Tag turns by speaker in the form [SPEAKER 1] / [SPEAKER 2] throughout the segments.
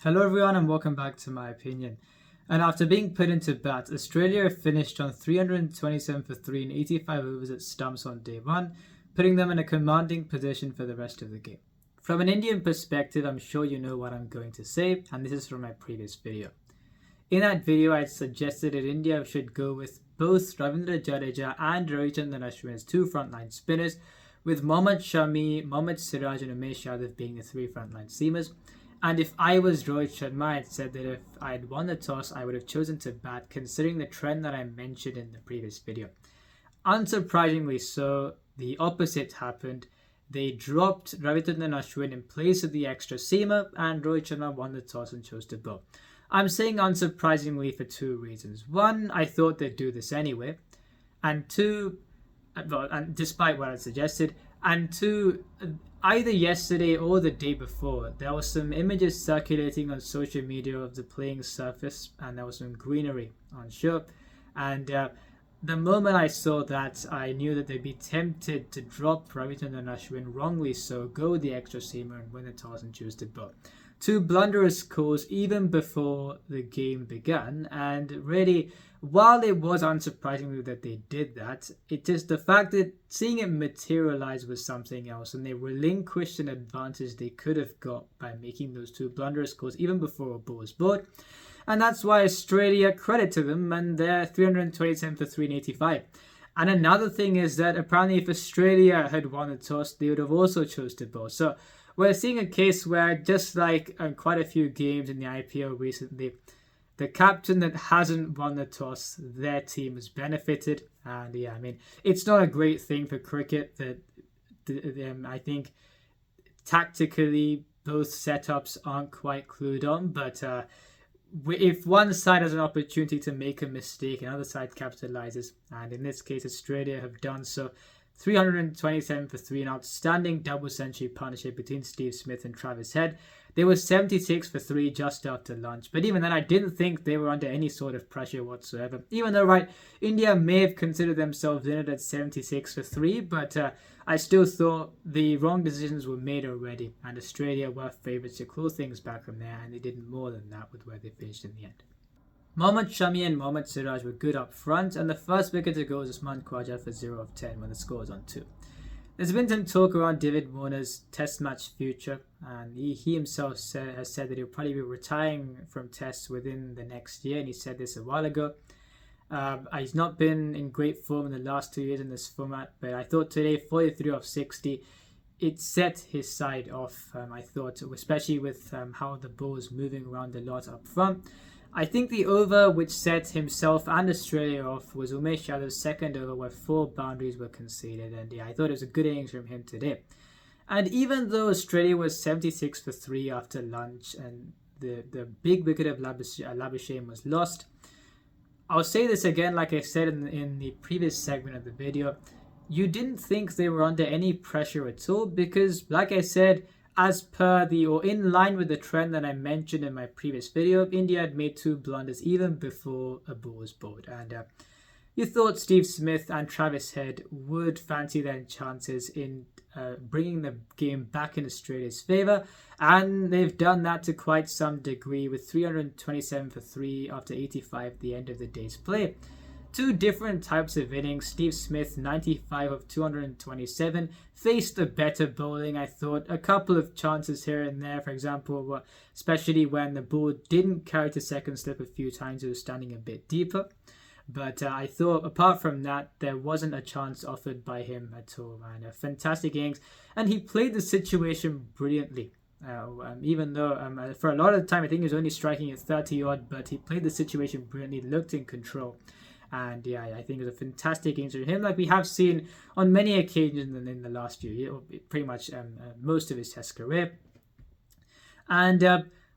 [SPEAKER 1] Hello everyone and welcome back to my opinion. And after being put into bat, Australia finished on 327 for 3 in 85 overs at Stumps on day 1, putting them in a commanding position for the rest of the game. From an Indian perspective, I'm sure you know what I'm going to say, and this is from my previous video. In that video, I suggested that India should go with both Ravindra Jadeja and Ravichandran Ashwin as two frontline spinners, with Mohammad Shami, Mohammad Siraj and Umesh Yadav being the three frontline seamers. And if I was Rohit Sharma, I'd said that if I had won the toss, I would have chosen to bat, considering the trend that I mentioned in the previous video. Unsurprisingly so, the opposite happened. They dropped Ravichandran Ashwin in place of the extra seamer, and Rohit Sharma won the toss and chose to bowl. I'm saying unsurprisingly for two reasons. One, I thought they'd do this anyway, and two, and despite what I suggested, and two, either yesterday or the day before, there was some images circulating on social media of the playing surface, and there was some greenery on shore. And the moment I saw that, I knew that they'd be tempted to drop Ravichandran Ashwin, wrongly so, go the extra seamer and win the toss and choose to bowl. Two blunderous calls even before the game began, and really, while it was unsurprisingly that they did that, it just the fact that seeing it materialize was something else, and they relinquished an advantage they could have got by making those two blunderous calls even before a ball was bowled. And that's why Australia, credit to them, and they're 327 for 3 in 85. And another thing is that apparently if Australia had won the toss, they would have also chose to bowl. So we're seeing a case where, just like quite a few games in the IPL recently, the captain that hasn't won the toss, their team has benefited. And yeah, I mean, it's not a great thing for cricket that I think tactically both setups aren't quite clued on. But if one side has an opportunity to make a mistake, another side capitalizes. And in this case, Australia have done so. 327 for 3, an outstanding double century partnership between Steve Smith and Travis Head. They were 76 for 3 just after lunch, but even then I didn't think they were under any sort of pressure whatsoever. Even though, right, India may have considered themselves in it at 76 for 3, but I still thought the wrong decisions were made already, and Australia were favourites to claw things back from there, and they did more than that with where they finished in the end. Mohammad Shami and Mohammad Siraj were good up front, and the first wicket to go was Usman Khawaja for 0 of 10 when the score was on 2. There's been some talk around David Warner's test match future, and he himself has said that he'll probably be retiring from tests within the next year, and he said this a while ago. He's not been in great form in the last 2 years in this format, but I thought today 43 off 60, it set his side off, I thought, especially with how the ball was moving around a lot up front. I think the over which set himself and Australia off was Umesh Yadav's second over, where 4 boundaries were conceded, and yeah, I thought it was a good innings from him today. And even though Australia was 76 for 3 after lunch and the big wicket of Labuschagne was lost, I'll say this again like I said in the previous segment of the video, you didn't think they were under any pressure at all, because like I said, as per or in line with the trend that I mentioned in my previous video, India had made 2 blunders even before a ball was bowled. And you thought Steve Smith and Travis Head would fancy their chances in bringing the game back in Australia's favour. And they've done that to quite some degree with 327 for 3 after 85 at the end of the day's play. 2 different types of innings. Steve Smith, 95 of 227, faced a better bowling, I thought. A couple of chances here and there, for example, especially when the ball didn't carry to second slip a few times, it was standing a bit deeper. But I thought, apart from that, there wasn't a chance offered by him at all. And a fantastic innings. And he played the situation brilliantly. Even though for a lot of the time, I think he was only striking at 30 odd, but he played the situation brilliantly, looked in control. And yeah, I think it was a fantastic innings from him, like we have seen on many occasions in the last year, pretty much most of his test career. And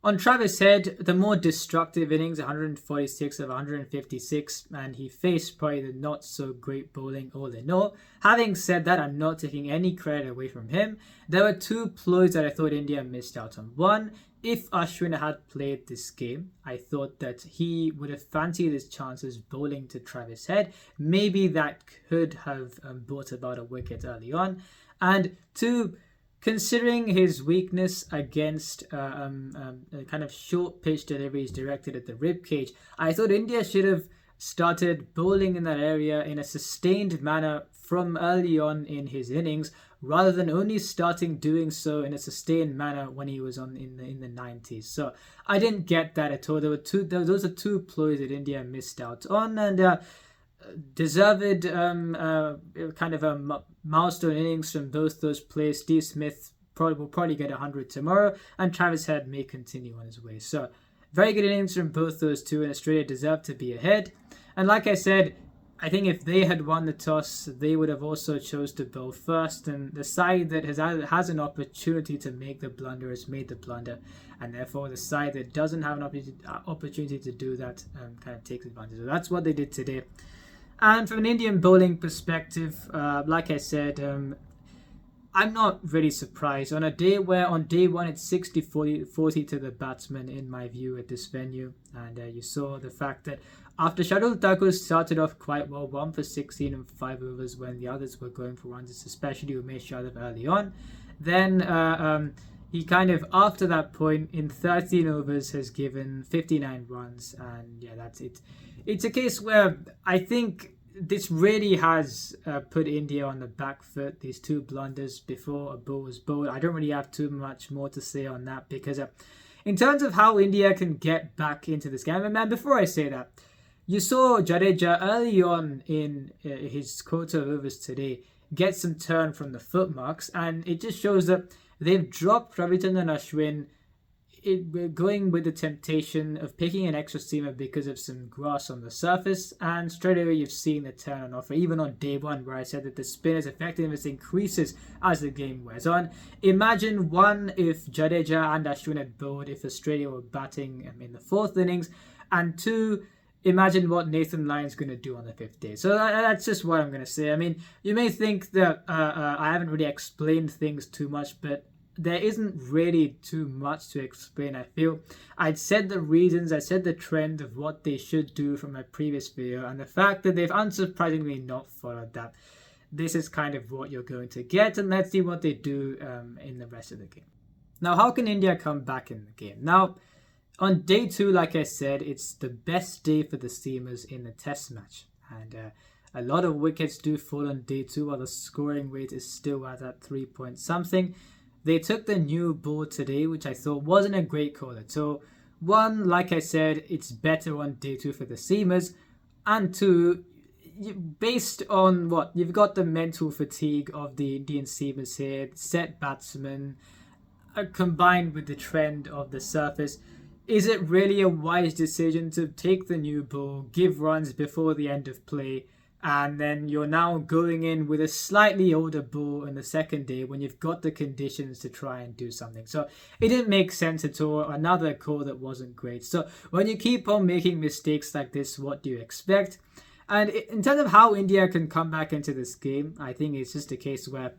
[SPEAKER 1] on Travis Head, the more destructive innings, 146 of 156, and he faced probably the not so great bowling all in all. Having said that, I'm not taking any credit away from him. There were 2 ploys that I thought India missed out on. One, if Ashwin had played this game, I thought that he would have fancied his chances bowling to Travis Head. Maybe that could have brought about a wicket early on. And 2, considering his weakness against kind of short pitch deliveries directed at the rib cage, I thought India should have started bowling in that area in a sustained manner from early on in his innings, rather than only starting doing so in a sustained manner when he was on in the 90s. So I didn't get that at all. Those are two ploys that India missed out on, and deserved kind of a milestone innings from both those players. Steve Smith will probably get 100 tomorrow, and Travis Head may continue on his way. So very good innings from both those two, and Australia deserved to be ahead. And like I said, I think if they had won the toss, they would have also chose to bowl first. And the side that has an opportunity to make the blunder has made the blunder, and therefore the side that doesn't have an opportunity to do that kind of takes advantage. So that's what they did today. And from an Indian bowling perspective, like I said, I'm not really surprised. On day one it's 60-40 to the batsman in my view at this venue, and you saw the fact that after Shardul Thakur started off quite well, 1 for 16 in 5 overs when the others were going for runs, especially Umesh Yadav early on, then he kind of, after that point, in 13 overs has given 59 runs, and yeah, that's it. It's a case where I think this really has put India on the back foot, these two blunders before a ball was bowled. I don't really have too much more to say on that, because in terms of how India can get back into this game, and before I say that, you saw Jadeja early on in his quota of overs today get some turn from the footmarks, and it just shows that they've dropped Ravichandran Ashwin, going with the temptation of picking an extra seamer because of some grass on the surface, and straight away you've seen the turn on offer, even on day one where I said that the spinner's effectiveness increases as the game wears on. Imagine, one, if Jadeja and Ashwin had bowled if Australia were batting in the 4th innings, and 2, imagine what Nathan Lyon's going to do on the 5th day. So that's just what I'm going to say. I mean, you may think that I haven't really explained things too much, but there isn't really too much to explain, I feel. I'd said the reasons, I said the trend of what they should do from my previous video, and the fact that they've unsurprisingly not followed that. This is kind of what you're going to get, and let's see what they do in the rest of the game. Now, how can India come back in the game? Now, on day 2, like I said, it's the best day for the seamers in the test match, and a lot of wickets do fall on day 2 while the scoring rate is still at that 3 point something. They took the new ball today, which I thought wasn't a great call at all. 1, like I said, it's better on day 2 for the seamers, and 2, based on what you've got, the mental fatigue of the Indian seamers here, set batsmen, combined with the trend of the surface. Is it really a wise decision to take the new ball, give runs before the end of play, and then you're now going in with a slightly older ball in the second day when you've got the conditions to try and do something? So it didn't make sense at all. Another call that wasn't great. So when you keep on making mistakes like this, what do you expect? And in terms of how India can come back into this game, I think it's just a case where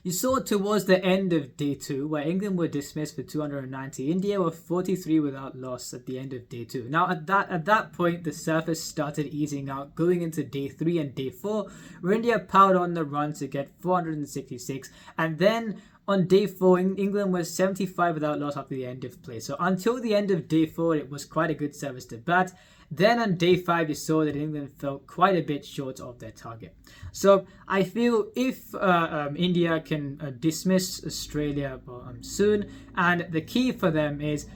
[SPEAKER 1] you saw towards the end of day 2 where England were dismissed for 290. India were 43 without loss at the end of day 2. Now at that point, the surface started easing out going into day 3 and day 4, where India powered on the run to get 466. And then on day 4, England was 75 without loss after the end of play. So until the end of day 4, it was quite a good service to bat. Then on day 5, you saw that England fell quite a bit short of their target. So I feel if India can dismiss Australia soon, and the key for them is,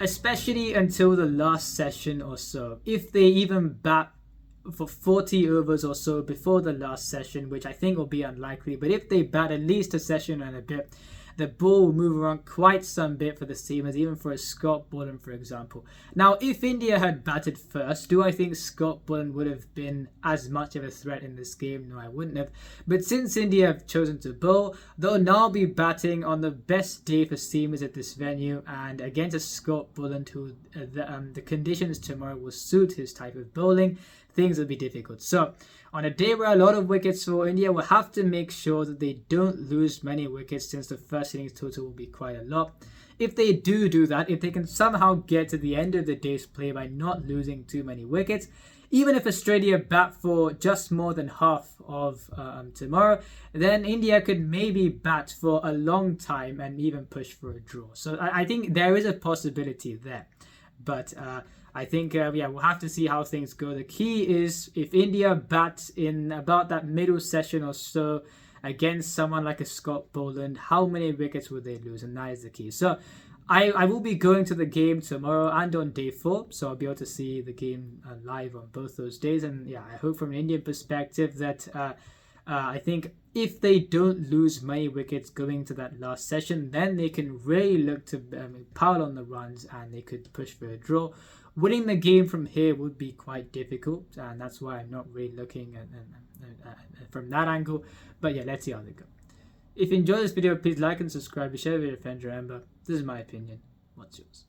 [SPEAKER 1] especially until the last session or so, if they even bat for 40 overs or so before the last session, which I think will be unlikely, but if they bat at least a session and a bit, the ball will move around quite some bit for the seamers, even for a Scott Bullen, for example. Now, if India had batted first, do I think Scott Bullen would have been as much of a threat in this game? No, I wouldn't have. But since India have chosen to bowl, they'll now be batting on the best day for seamers at this venue, and against a Scott Bullen who the conditions tomorrow will suit his type of bowling, things will be difficult. So on a day where a lot of wickets for India, will have to make sure that they don't lose many wickets, since the first innings total will be quite a lot. If they do that, if they can somehow get to the end of the day's play by not losing too many wickets, even if Australia bat for just more than half of tomorrow, then India could maybe bat for a long time and even push for a draw. So I think there is a possibility there. But I think, we'll have to see how things go. The key is if India bats in about that middle session or so against someone like a Scott Boland, how many wickets will they lose? And that is the key. So I will be going to the game tomorrow and on day 4, so I'll be able to see the game live on both those days. And yeah, I hope from an Indian perspective that I think if they don't lose many wickets going to that last session, then they can really look to pile on the runs and they could push for a draw. Winning the game from here would be quite difficult, and that's why I'm not really looking at from that angle. But yeah, let's see how they go. If you enjoyed this video, please like and subscribe, share it with your friends. Remember, this is my opinion. What's yours?